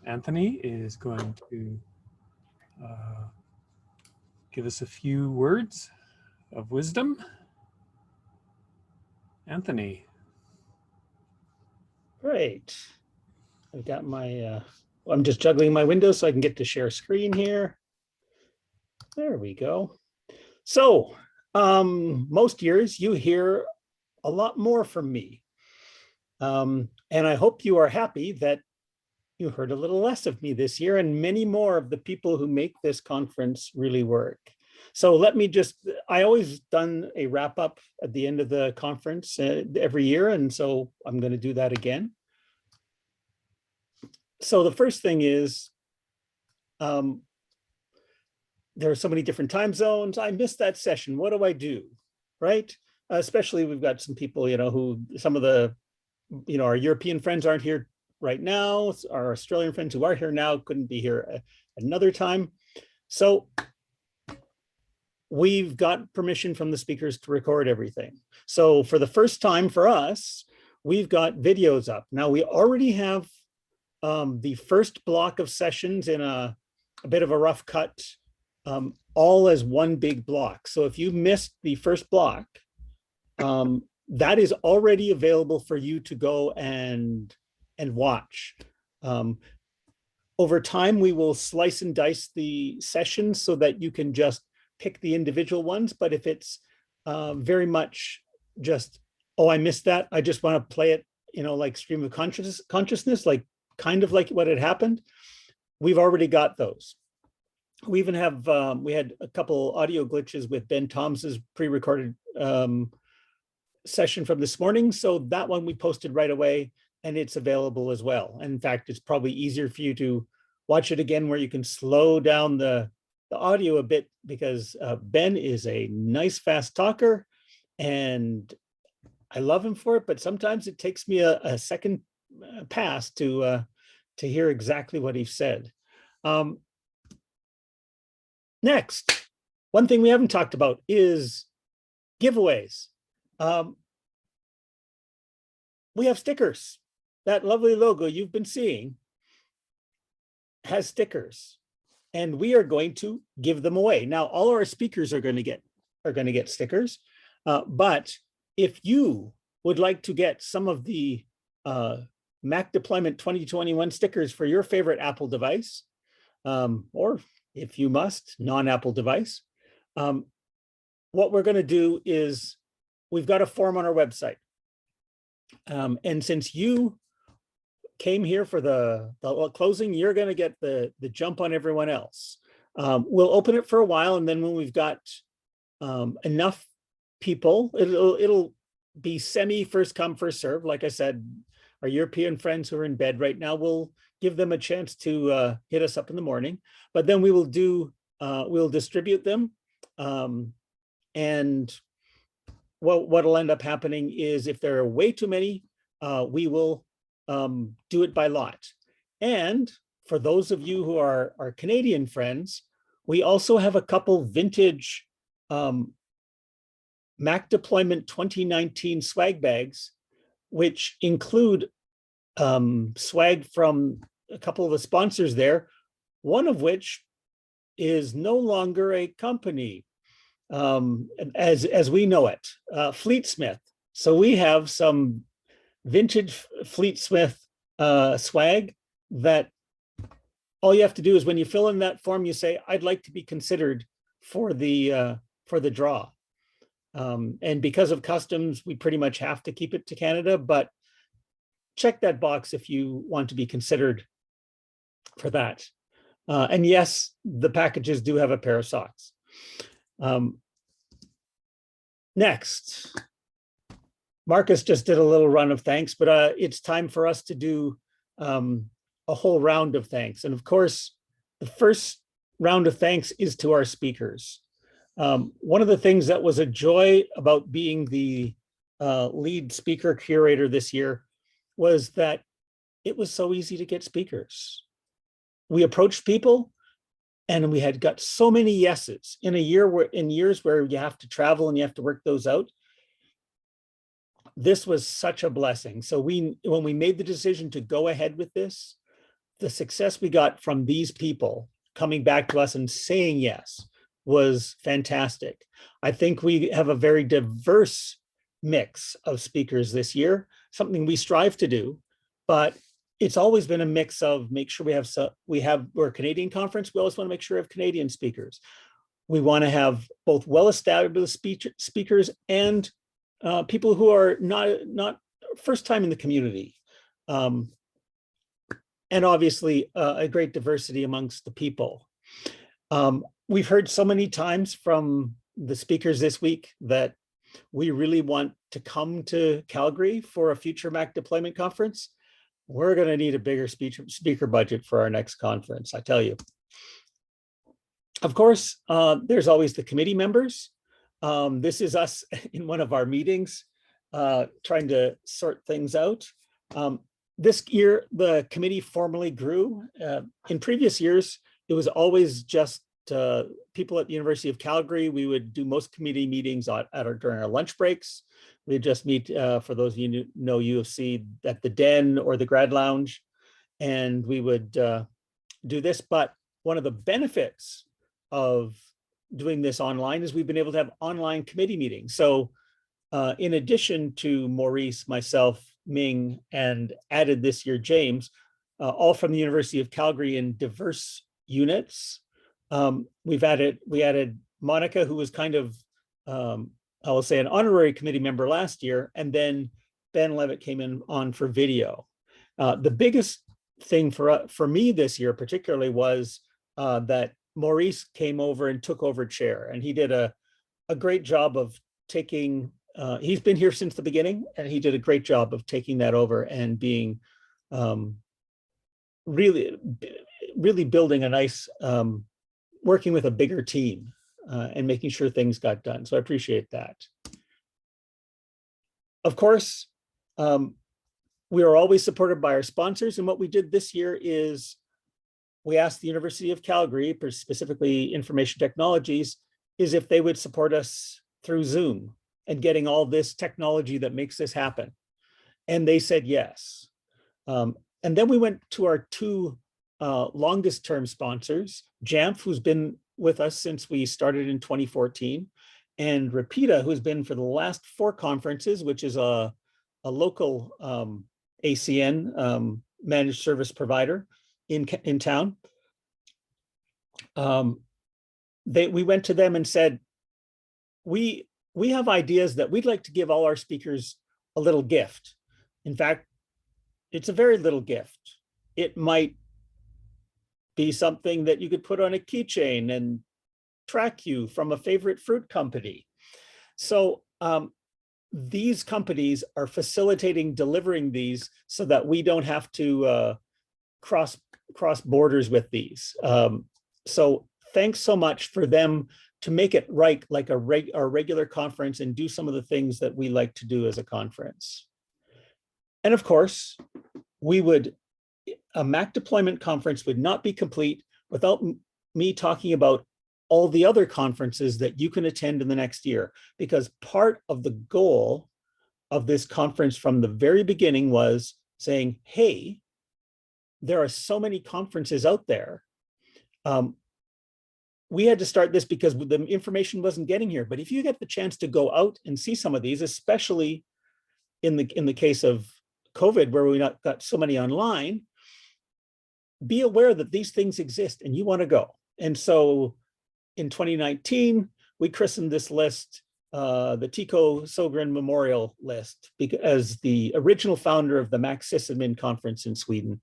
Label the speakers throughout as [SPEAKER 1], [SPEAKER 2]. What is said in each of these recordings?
[SPEAKER 1] Anthony is going to give us a few words of wisdom. Anthony.
[SPEAKER 2] Great. I've got my, I'm just juggling my windows so I can get to share screen here. There we go. So most years you hear a lot more from me. And I hope you are happy that you heard a little less of me this year and many more of the people who make this conference really work. So let me just, I always done a wrap up at the end of the conference every year. And so I'm going to do that again. So the first thing is, there are so many different time zones. I missed that session. What do I do? Right? Especially we've got some people, who some of the, our European friends aren't here right now. Our Australian friends who are here now couldn't be here another time. So we've got permission from the speakers to record everything. So for the first time for us, we've got videos up. Now we already have the first block of sessions in a bit of a rough cut, all as one big block. So if you missed the first block, that is already available for you to go and watch. Over time, we will slice and dice the sessions so that you can just pick the individual ones. But if it's very much just, oh, I missed that, I just want to play it, like stream of consciousness, like kind of like what had happened, we've already got those. We even have, we had a couple audio glitches with Ben Toms's pre-recorded session from this morning. So that one we posted right away and it's available as well. And in fact, it's probably easier for you to watch it again where you can slow down the audio a bit because Ben is a nice, fast talker and I love him for it, but sometimes it takes me a second pass to hear exactly what he said. Next, one thing we haven't talked about is giveaways. We have stickers. That lovely logo you've been seeing has stickers, and we are going to give them away. Now, all our speakers are going to get stickers, but if you would like to get some of the MacDeployment 2021 stickers for your favorite Apple device, or if you must, non-Apple device, what we're going to do is we've got a form on our website. And since you came here for the closing, you're going to get the jump on everyone else. We'll open it for a while, and then when we've got enough people, it'll be semi first come, first serve. Like I said, our European friends who are in bed right now, we'll give them a chance to hit us up in the morning, but then we will do, we'll distribute them. And what'll end up happening is if there are way too many, we will do it by lot. And for those of you who are our Canadian friends, we also have a couple vintage MacDeployment 2019 swag bags, which include swag from a couple of the sponsors there, one of which is no longer a company as we know it, Fleetsmith. So we have some vintage Fleetsmith swag that all you have to do is when you fill in that form, you say, I'd like to be considered for the draw. And because of customs, we pretty much have to keep it to Canada, but check that box if you want to be considered for that. And yes, the packages do have a pair of socks. Next, Marcus just did a little run of thanks, but it's time for us to do a whole round of thanks. And of course, the first round of thanks is to our speakers. One of the things that was a joy about being the lead speaker curator this year was that it was so easy to get speakers. We approached people and we had got so many yeses in years where you have to travel and you have to work those out. This was such a blessing. So when we made the decision to go ahead with this, the success we got from these people coming back to us and saying yes was fantastic. I think we have a very diverse mix of speakers this year, something we strive to do, but it's always been a mix of make sure we're a Canadian conference. We always want to make sure we have Canadian speakers. We want to have both well-established speakers and people who are not first time in the community. And obviously a great diversity amongst the people. We've heard so many times from the speakers this week that we really want to come to Calgary for a future MacDeployment conference. We're going to need a bigger speaker budget for our next conference, I tell you. Of course, there's always the committee members. This is us in one of our meetings, trying to sort things out. This year, the committee formally grew. In previous years, it was always just people at the University of Calgary. We would do most committee meetings during our lunch breaks. We'd just meet, for those of you who know U of C, at the Den or the Grad Lounge, and we would do this. But one of the benefits of doing this online is we've been able to have online committee meetings. So in addition to Maurice, myself, Ming, and added this year, James, all from the University of Calgary in diverse units. We added Monica, who was kind of, I will say, an honorary committee member last year, and then Ben Levitt came in on for video. The biggest thing for me this year particularly was that Maurice came over and took over chair, and he did a great job of taking, he's been here since the beginning, and he did a great job of taking that over and being really building a nice, working with a bigger team and making sure things got done. So I appreciate that. Of course, we are always supported by our sponsors. And what we did this year is we asked the University of Calgary, specifically Information Technologies, is if they would support us through Zoom and getting all this technology that makes this happen. And they said yes. And then we went to our two longest term sponsors, Jamf, who's been with us since we started in 2014, and Rapida, who's been for the last 4 conferences, which is a local ACN managed service provider in town. We went to them and said, we have ideas that we'd like to give all our speakers a little gift. In fact, it's a very little gift. It might be something that you could put on a keychain and track you from a favorite fruit company. So these companies are facilitating delivering these so that we don't have to cross borders with these. So thanks so much for them to make it right, like our regular conference, and do some of the things that we like to do as a conference. And of course, a MacDeployment conference would not be complete without me talking about all the other conferences that you can attend in the next year, because part of the goal of this conference from the very beginning was saying, hey, there are so many conferences out there. We had to start this because the information wasn't getting here. But if you get the chance to go out and see some of these, especially in the case of COVID, where we got so many online, be aware that these things exist and you want to go. And so in 2019, we christened this list the Tico Sogren Memorial List, because the original founder of the Mac Sysadmin Conference in Sweden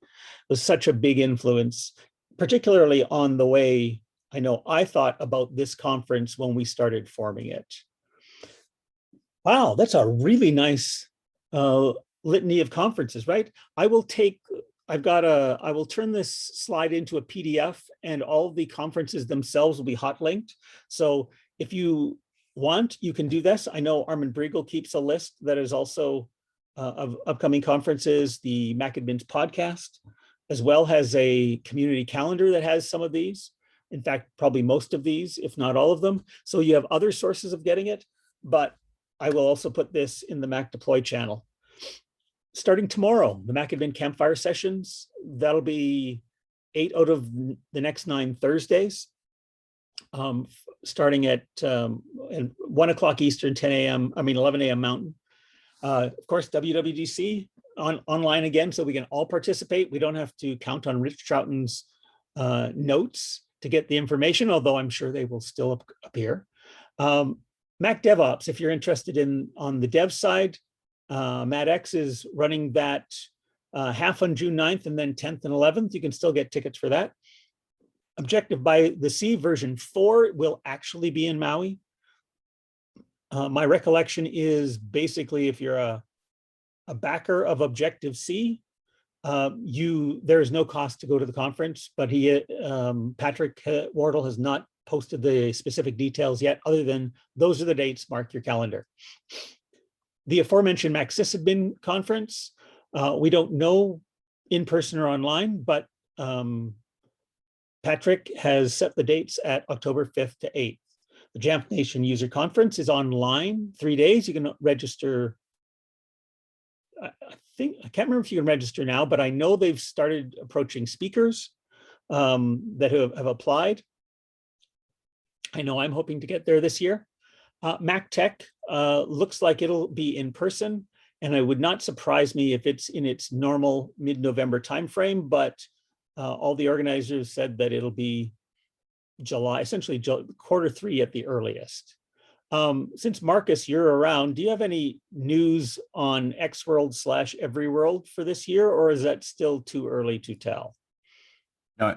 [SPEAKER 2] was such a big influence, particularly on the way I thought about this conference when we started forming it. Wow, that's a really nice litany of conferences, right? I will turn this slide into a PDF, and all of the conferences themselves will be hot linked. So if you want, you can do this. I know Armin Briegel keeps a list that is also of upcoming conferences. The MacAdmins podcast as well has a community calendar that has some of these. In fact, probably most of these, if not all of them. So you have other sources of getting it, but I will also put this in the MacDeploy channel. starting tomorrow, the MacAdmin campfire sessions, that'll be 8 out of the next 9 Thursdays, starting at 1 o'clock Eastern, 11 a.m. Mountain. Of course, WWDC online again, so we can all participate. We don't have to count on Rich Troughton's notes to get the information, although I'm sure they will still appear. Mac DevOps, if you're interested on the dev side, Matt X is running that half on June 9th and then 10th and 11th. You can still get tickets for that. Objective by the Sea version 4 will actually be in Maui. My recollection is basically if you're a backer of Objective C, there is no cost to go to the conference, but Patrick Wardle has not posted the specific details yet, other than those are the dates, mark your calendar. The aforementioned MacSysAdmin conference, we don't know in person or online, but Patrick has set the dates at October 5th to 8th. The Jamf Nation User Conference is online, 3 days. You can register. I can't remember if you can register now, but I know they've started approaching speakers that have applied. I know I'm hoping to get there this year. Mac Tech looks like it'll be in person, and it would not surprise me if it's in its normal mid-November timeframe, but all the organizers said that it'll be July, essentially Q3 at the earliest. Since Marcus, you're around, do you have any news on XWorld/Everyworld for this year, or is that still too early to tell?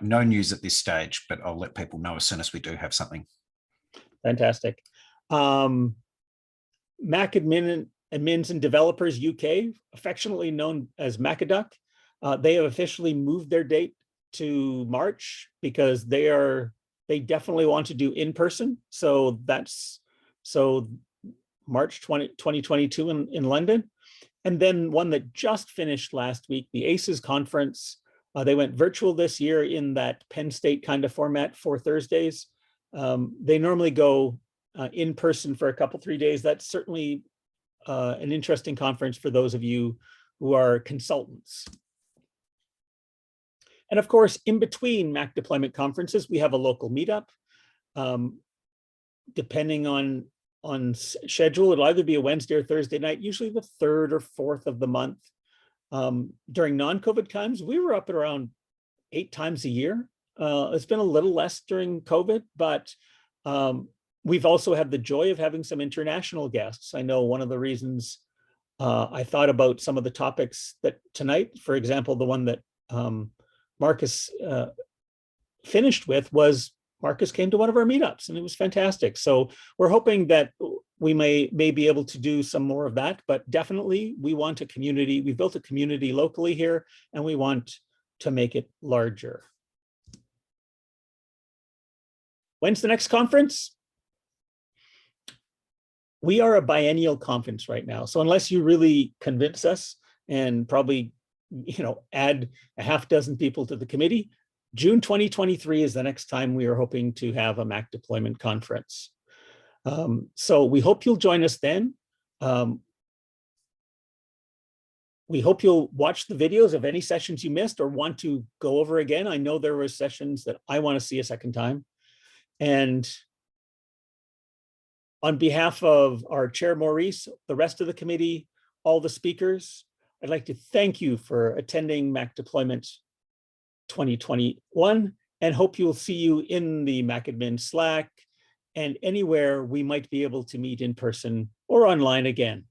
[SPEAKER 3] No news at this stage, but I'll let people know as soon as we do have something.
[SPEAKER 2] Fantastic. Mac Admins and Developers UK, affectionately known as Macaduck, they have officially moved their date to March because they definitely want to do in person. So March 2022 in London. And then one that just finished last week, the ACES conference. They went virtual this year in that Penn State kind of format, 4 Thursdays. They normally go in person for a couple, 3 days. That's certainly an interesting conference for those of you who are consultants. And of course, in between Mac deployment conferences, we have a local meetup. Depending on schedule, it'll either be a Wednesday or Thursday night, usually the 3rd or 4th of the month. During non-COVID times, we were up at around 8 times a year. It's been a little less during COVID, but we've also had the joy of having some international guests. I know one of the reasons I thought about some of the topics that tonight, for example, the one that Marcus finished with was Marcus came to one of our meetups and it was fantastic. So we're hoping that we may be able to do some more of that, but definitely we want a community. We've built a community locally here and we want to make it larger. When's the next conference? We are a biennial conference right now. So unless you really convince us and probably, add a half dozen people to the committee, June 2023 is the next time we are hoping to have a Mac deployment conference. So we hope you'll join us then. We hope you'll watch the videos of any sessions you missed or want to go over again. I know there were sessions that I want to see a second time. And on behalf of our chair, Maurice, the rest of the committee, all the speakers, I'd like to thank you for attending Mac Deployment 2021 and hope you'll see you in the MacAdmin Slack and anywhere we might be able to meet in person or online again.